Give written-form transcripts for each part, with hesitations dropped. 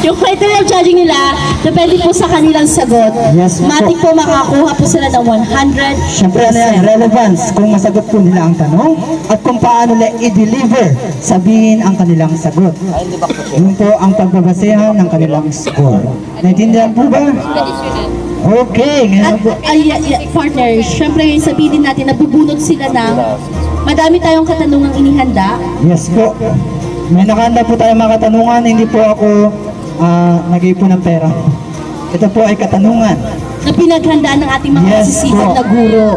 Yung criteria of judging nila, depende po sa kanilang sagot. Yes, Matik po makakuha po sila ng 100%. Siyempre ano yan, relevance, kung masagot po nila ang tanong at kung paano nila i-deliver, sabihin ang kanilang sagot. Yun po ang pagbabasehan ng kanilang score. Naintindihan po ba? Okay, ngayon po. Partner, syempre sabihin din natin na bubunot sila ng madami tayong katanungang inihanda. Yes po. May nakahanda po tayong mga katanungan, hindi po ako nag-iipon ng pera. Ito po ay katanungan Na pinaghandaan ng ating mga masisipag na guro.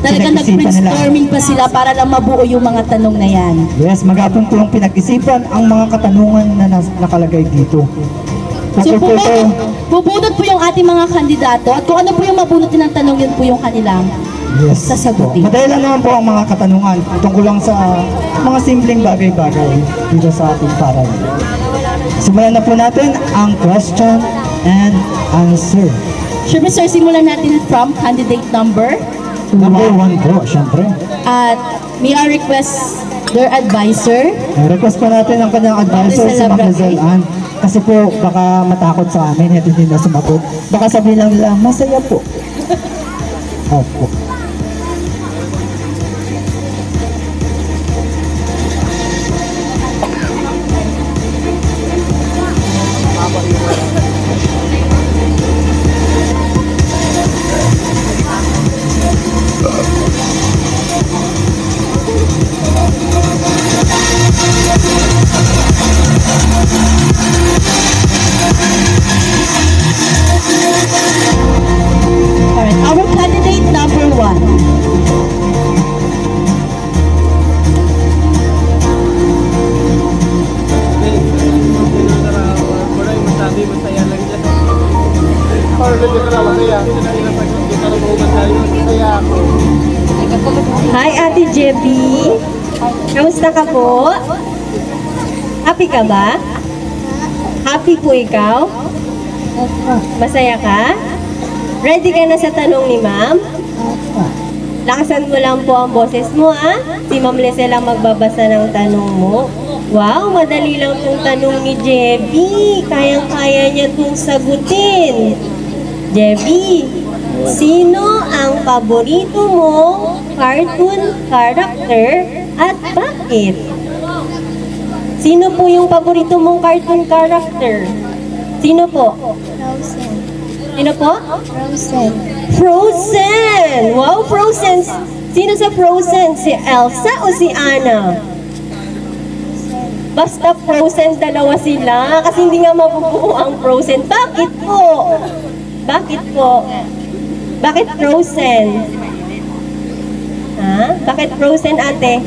Talagang nag-brainstorming pa sila para lang mabuo yung mga tanong na yan. Yes, maghapon po yung pinag-isipan ang mga katanungan na nakalagay dito. So bubunot po yung ating mga kandidato at kung ano po yung mabunutin ng tanong, yun po yung kanilang sasagutin. Madali lang naman po ang mga katanungan tungkol lang sa mga simpleng bagay-bagay dito sa ating paaralan. Simulan na po natin ang question and answer. Siyempre sir, simulan natin from candidate number 1 po, siyempre. At may I request their advisor. Request po natin ang kanyang advisor si Ma'am Lizelle Ann. Kasi po baka matakot sa amin at hindi na sumagot. Baka sabihin lang nila, masaya po. Opo. Alright, our candidate number 1. Hi, Ate Jebi. Kamusta ka po? Happy ka ba? Happy po ikaw? Masaya ka? Ready ka na sa tanong ni Ma'am? Lakasan mo lang po ang boses mo, ha? Si Ma'am Lizelle ang magbabasa ng tanong mo. Wow, madali lang tong tanong ni Jebi. Kayang-kaya niya tong sagutin. Jebi, sino ang paborito mong cartoon character at bakit? Sino po yung paborito mong cartoon character? Sino po? Frozen. Sino po? Frozen. Frozen! Wow, Frozen! Sino sa Frozen? Si Elsa o si Anna? Basta Frozen, dalawa sila. Kasi hindi nga mabubuo ang Frozen. Bakit po? Bakit po? Bakit Frozen? Ha? Bakit Frozen, ate?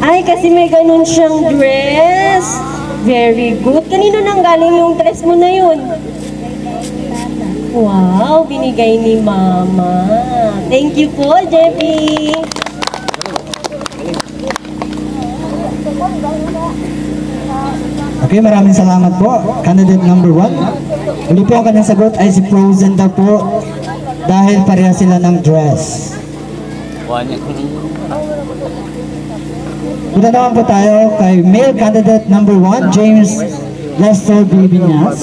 Ay, kasi may ganun siyang dress. Very good. Kanino nang galing yung dress mo na yun? Wow, binigay ni Mama. Thank you po, Jebi. Okay, maraming salamat po. Candidate number 1. Uli po ang kanyang sagot ay si Frozen daw po dahil pareha sila ng dress. Punta naman po tayo kay male candidate number 1, James Lester Bibiñas.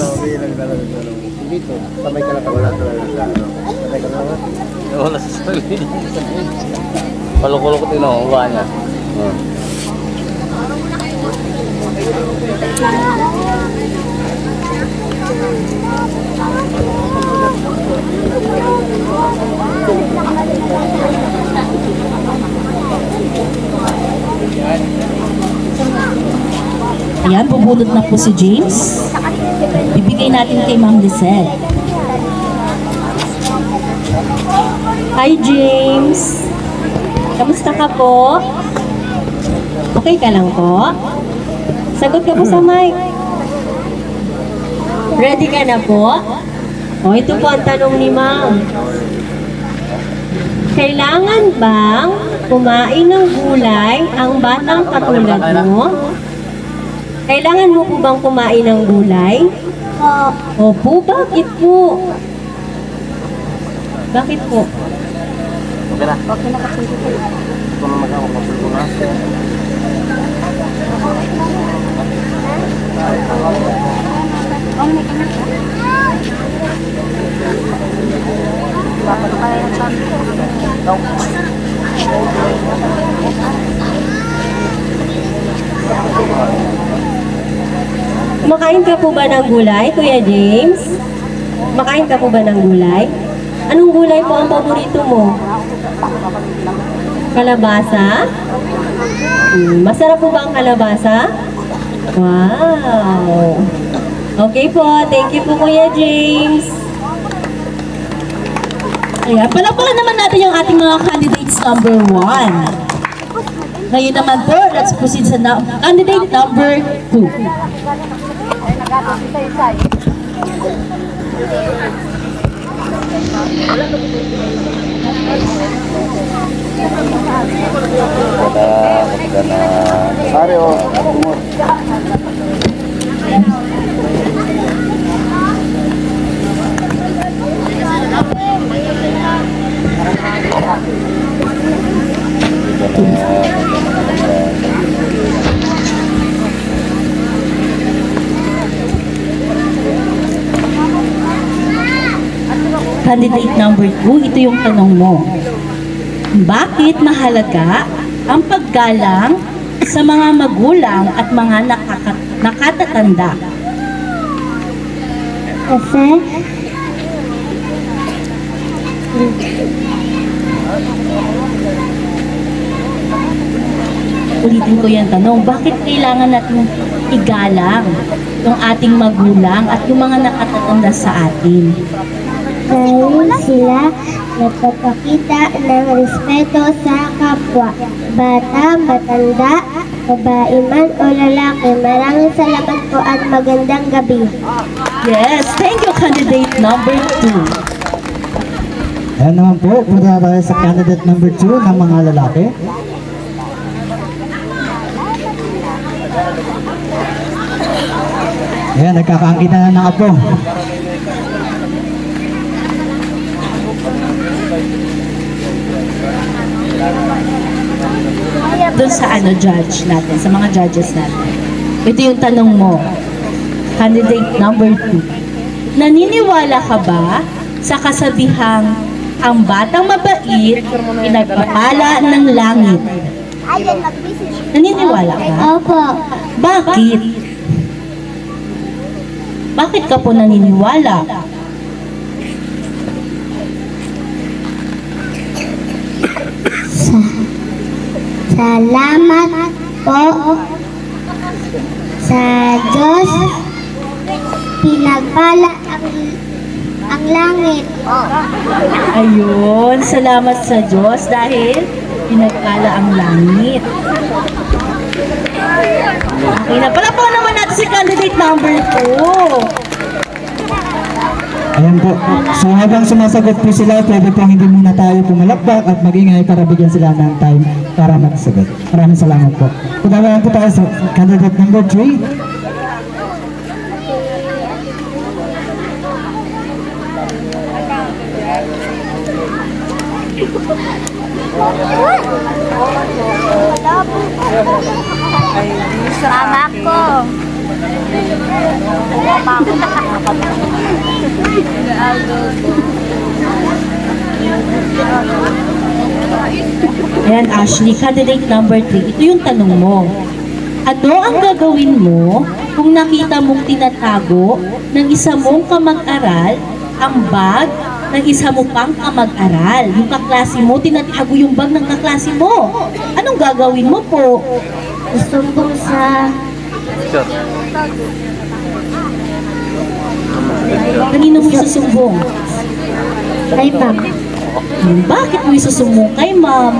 Palukul ko tinuha niya. Ayan, bubunot na po si James. Bibigay natin kay Ma'am Lizelle. Hi, James. Kamusta ka po? Okay ka lang po? Sagot ka po sa mic. Ready ka na po? O, ito po ang tanong ni Ma'am. Kailangan bang kumain ng gulay ang batang katulad mo? Kailangan mo po bang kumain ng gulay? Opo, bakit po? Bakit po? Okay na. ko na magkakapasal ko na. Makain ka po ba ng gulay, Kuya James? Makain ka po ba ng gulay? Anong gulay po ang paborito mo? Kalabasa? Masarap po ba ang kalabasa? Wow! Okay po, thank you po Kuya James. Ayan, palakpakan naman natin yung ating mga candidates number 1. Ngayon naman po, let's proceed sa candidate number 2. Pare, oh, tumor. Candidate number 2, ito yung tanong mo. Bakit mahalaga ang paggalang sa mga magulang at mga nakatatanda? Kasi Ulitin ko yung tanong, bakit kailangan natin igalang yung ating magulang at yung mga nakatatanda sa atin? dahil sila nagpapakita ng respeto sa kapwa, bata, matanda, babae man o lalaki. Maraming salamat po at magandang gabi. Yes, thank you, candidate number 2. Ayan naman po, punta tayo sa candidate number 2 ng mga lalaki. Ayan, nagkakaangkita na ng apo. Doon sa judge natin, sa mga judges natin. Ito yung tanong mo, candidate number 2. Naniniwala ka ba sa kasabihang ang batang mabait pinagpapala ng langit? Naniniwala ka? Opo. Bakit? Bakit ka po naniniwala? Salamat po sa Diyos. Pinagpala ang langit. Ayun, salamat sa Diyos dahil pinagpala ang langit. Okay na, pala po naman natin si candidate number 2. Ayan po. So habang sumasagot po sila, pwede po hindi muna tayo pumalakpak at magingay para bigyan sila ng time para magsagot. Maraming salamat po. Pagdalaman po tayo sa candidate number 3. Mama ko. Ayan, Ashley, candidate number 3. Ito yung tanong mo. Ano ang gagawin mo kung nakita mong tinatago ng isa mong kamag-aral ang bag ng isa mo pang kamag-aral? Yung kaklase mo, tinatago yung bag ng kaklase mo. Anong gagawin mo po? Sumbong sa Kanino mo isusumbong? kay ma'am. Bakit mo isusumbong kay ma'am?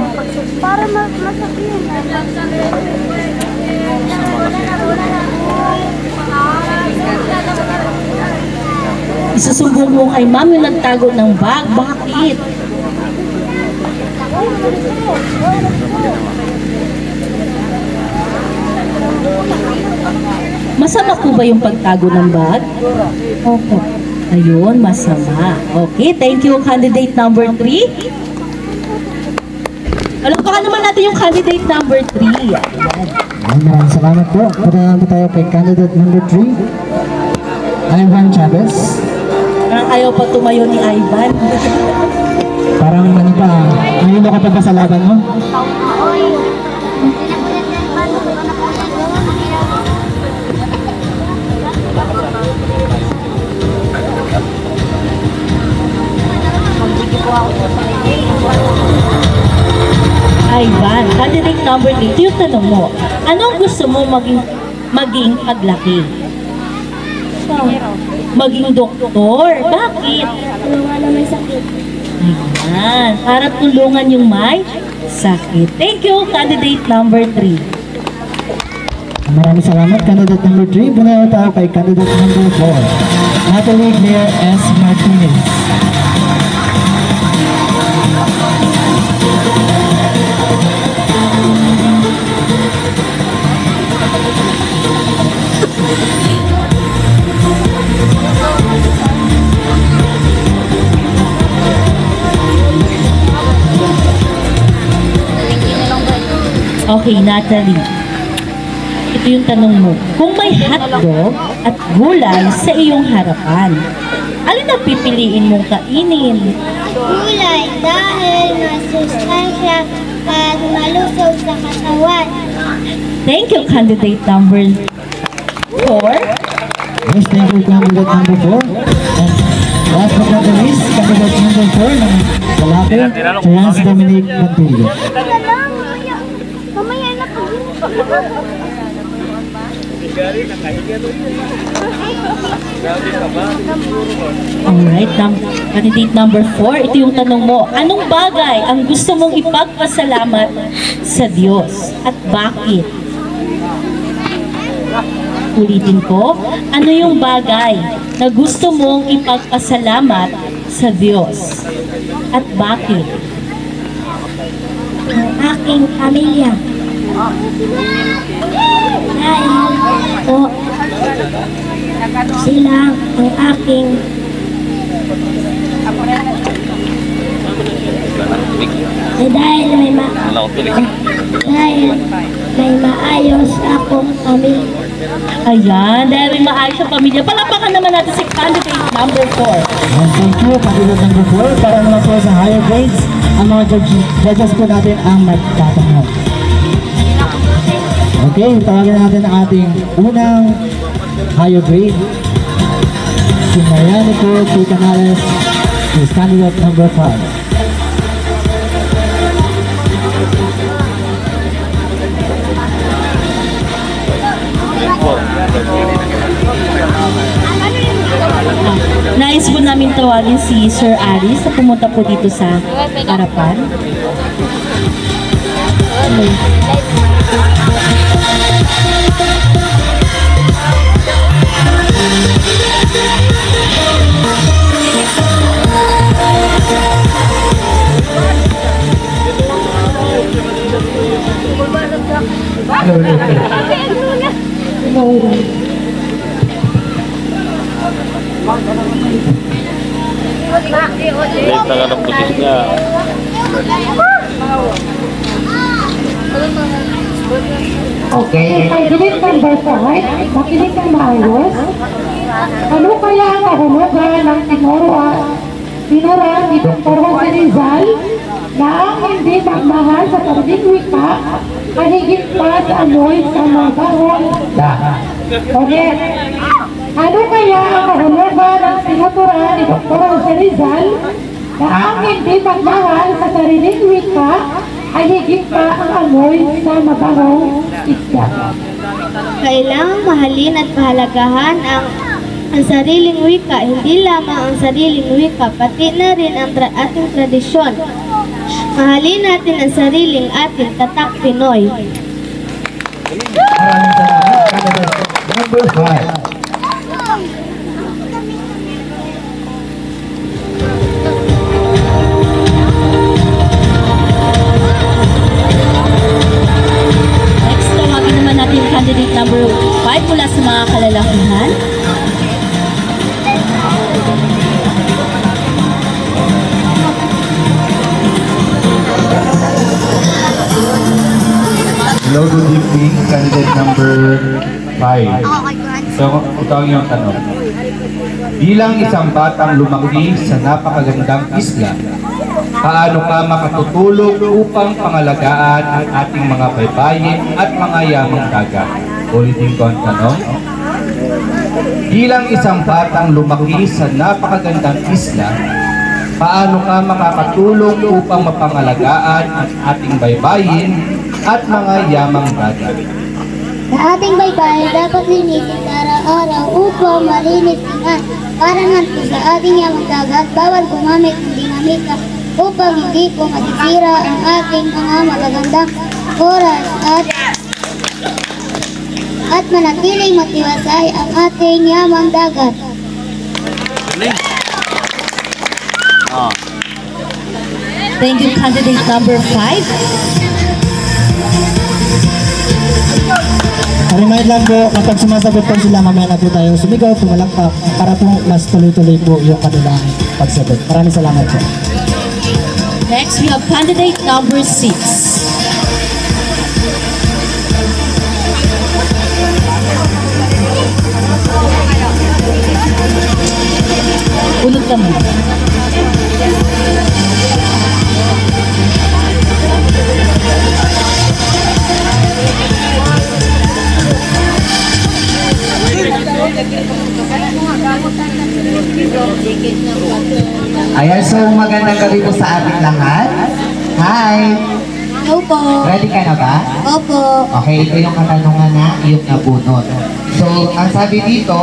Para masabihin. Isusumbong mo kay ma'am yung nagtago ng bag. Bakit? Masama po ba yung pagtago ng bag? Opo. Ayun, masama. Okay, thank you, candidate number 3. Palakpakan naman natin yung candidate number 3. Maraming salamat po. Punta naman po tayo kay candidate number 3, Ivan Chavez. Parang ayaw pa tumayo ni Ivan. Parang ano pa, nahilo ka pa ba sa laban mo? Ivan, candidate number 3, ito yung tanong mo. Anong gusto mo maging paglaki? Maging doktor. Bakit? Tulungan na may sakit. Ayan, para tulungan yung may sakit. Thank you, candidate number 3. Maraming salamat, candidate number 3. Punta tayo kay candidate number 4, Natalie Claire S. Martinez. Okay, Natalie. Ito yung tanong mo. Kung may hotdog at gulay sa iyong harapan, alin ang pipiliin mong kainin? Gulay dahil masustansya at malusog sa katawan. Thank you, candidate number 4. Yes, thank you, candidate number 4. And last but not the least, candidate number 4 ng lalaki, Chance Dominic Montillo. Mamaya na po. Alright, candidate number 4, ito yung tanong mo. Anong bagay ang gusto mong ipagpasalamat sa Diyos at bakit? Ulitin ko, ano yung bagay na gusto mong ipagpasalamat sa Diyos at bakit? Ang aking pamilya. Dahil po sila ang aking dahil may maayos akong pamilya. Ayan, dahil may maayos ang pamilya. Palapakan naman natin si candidate number 4. And thank you, candidate number 4. Para naman po sa higher grades, ang mga judges po natin ang magtatanong. Okay, tawagin natin ang ating unang higher grade. Si Marianico T. Canales is candidate number 5. Nais po namin tawagin si Sir Aris na pumunta po dito sa harapan. Kita ka ng putis niya. Okay, candidate number 5, makinig ng maayos. Ano kaya ang kahulugan ng tinuran ni Dr. Jose Rizal na ang hindi magmahal sa sariling wika ay higit pa sa amoy sa magahong dahan? Okay. Ano kaya ang kahulugan ng tinuturan ni Dr. Jose Rizal na ang hindi magmahal sa sariling wika ay higit pa ang amoy sa mabahong isda? Kailangang mahalin at pahalagahan ang sariling wika, hindi lamang ang sariling wika, pati na rin ang ating tradisyon. Mahalin natin ang sariling ating tatak Pinoy. Maraming salamat, candidate number 5. Next, tawagin naman natin yung candidate number 5 mula sa mga kalalakihan. Hello, good evening, candidate number 5. So, ito ang iyong tanong. Bilang isang batang lumaki sa napakagandang isla, paano ka makatutulong upang pangalagaan ang ating mga baybayin at mga yamang dagat? Ulitin ko ang tanong. Bilang isang batang lumaki sa napakagandang isla, paano ka makakatulong upang mapangalagaan ang ating baybayin at mga yamang dagat? Sa ating baybayin, dapat linisin araw-araw upang malinis tingnan. Para naman po sa ating yamang dagat, bawal gumamit ng dinamika upang hindi po masisira ang ating mga magagandang oras at manatiling matiwasay ang ating yamang dagat. Thank you, candidate number 5. Remind lang po, kapag sumasagot po sila, mamaya na po tayo sumigaw, pumalakpak, para po mas tuloy-tuloy po yung kanilang pagsagot. Maraming salamat po. Next, we have candidate number 6. Ulog ka muna. Ayan, so magandang gabi po sa ating lahat. Hi! Hello po. Ready ka na ba? Opo. Okay, ito yung katanungan na iyong nabunot. So, ang sabi dito,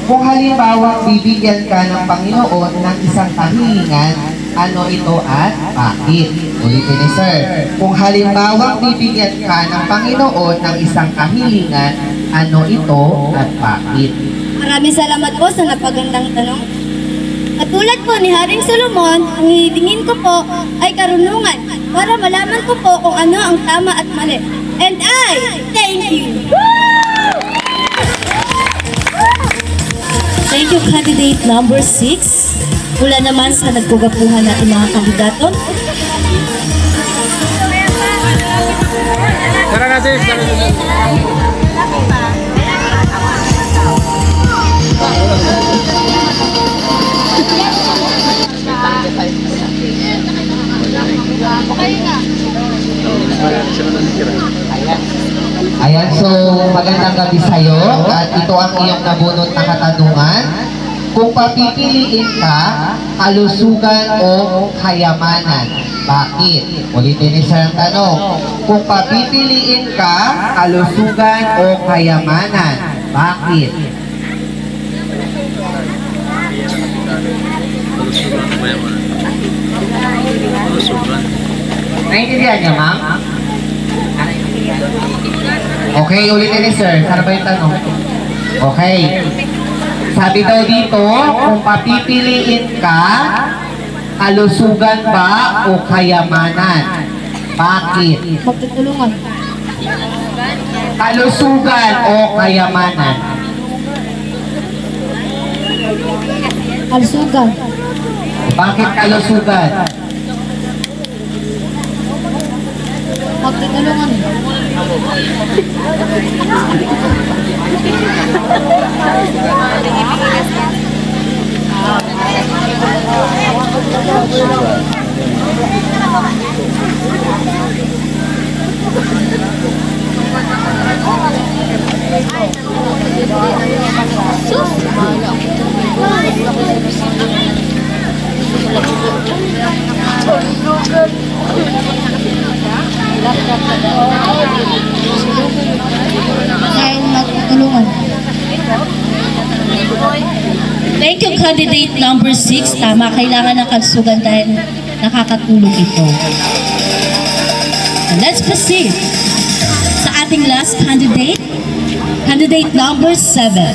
kung halimbawa bibigyan ka ng Panginoon ng isang kahilingan, ano ito at bakit? Ulitin ni Sir. Kung halimbawa bibigyan ka ng Panginoon ng isang kahilingan, ano ito at bakit? Maraming salamat po sa napagandang tanong. Katulad po ni Haring Solomon, ang hihingin ko po ay karunungan para malaman ko po kung ano ang tama at mali. And I thank you! Thank you, candidate number 6. Mula naman sa nagkugapuhan natin mga kandidato. Tara natin. Ayan, so magandang gabi sa'yo at ito ang iyong nabunot na katanungan. Kung papipiliin ka, kalusugan o kayamanan, bakit? Ulitin ni Sir ang tanong. Kung papipiliin ka, kalusugan o kayamanan, bakit? Naintindihan niya, ma'am? Okay, ulitin ni Sir. Sana ba yung tanong? Okay. Sabi daw dito, kung papipiliin ka, kalusugan ba o kayamanan? Bakit? Magtutulungan. Kalusugan o kayamanan? Kalusugan. Bakit kalusugan? Magtutulungan. Dahil magtulungan. Thank you, candidate number 6. Tama, kailangan ng kalusugan dahil nakakatulong ito. And let's proceed sa ating last candidate. Candidate number 7.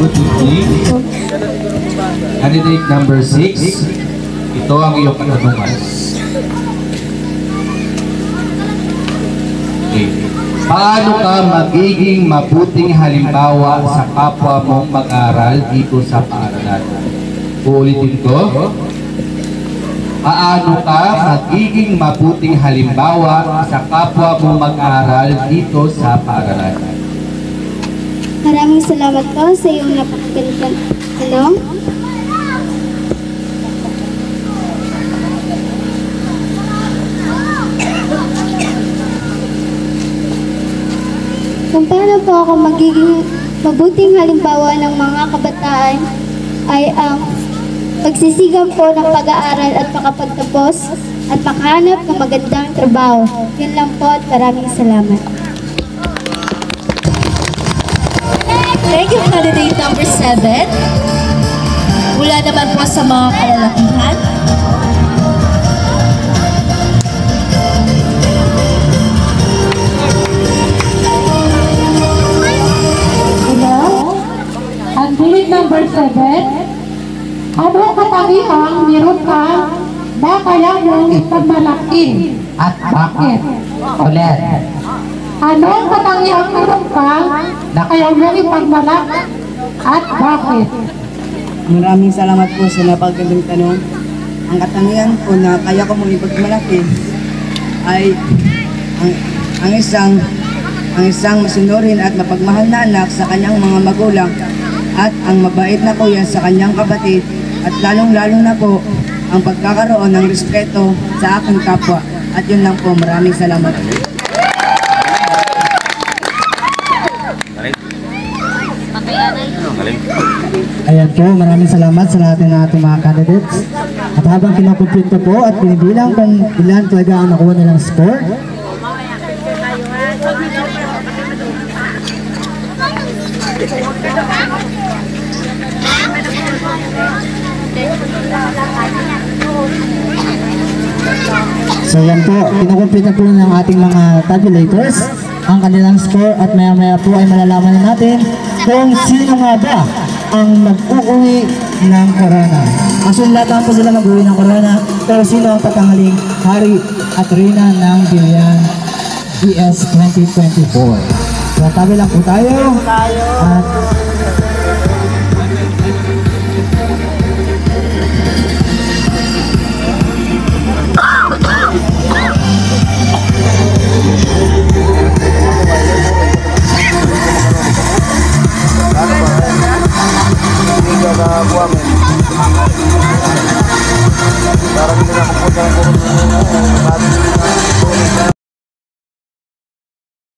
good evening. Candidate number 6, ito ang iyong katanungan. Okay. Paano ka magiging mabuting halimbawa sa kapwa mong mag-aral dito sa paaralan? Uulitin ko. Paano ka magiging mabuting halimbawa sa kapwa mong mag-aral dito sa paaralan? Maraming salamat po sa iyong napakagandang tanong. Kung paano po ako magiging mabuting halimbawa ng mga kabataan ay ang pagsisigam po ng pag-aaral at makapagtapos at makahanap ng magandang trabaho. Yun lang po at maraming salamat. Thank you, candidate number 7. Mula naman po sa mga kalalakihan. Hello? Candidate number 7. Ano ang katangihang meron ka na kaya mong ipagmalaki at bakit? Ulit. Ano ang katangihang meron ka na kaya mong ipagmalaki at bakit? Maraming salamat po sa napakagandang tanong. Ang katangian ko na kaya ko mong ipagmalaki ay ang isang masunurin at mapagmahal na anak sa kanyang mga magulang at ang mabait na kuya sa kanyang kapatid at lalong-lalo na po ang pagkakaroon ng respeto sa aking kapwa. At yun lang po, maraming salamat. Ayan po, maraming salamat sa lahat ng ating mga candidates. At habang kinukumpleto po at binibilang kung ilan talaga ang nakuha nilang score, so yan po, kinukumpleto na po ng ating mga tabulators ang kanilang score at maya-maya po ay malalaman na natin kung sino nga ba ang mag-uuwi ng corona. Ang sulatan po sila mag-uwi ng corona, pero sino ang tatanghaling hari at reyna ng Bilian BS 2024. So tabi lang po tayo. At Para hindi na mapunta ng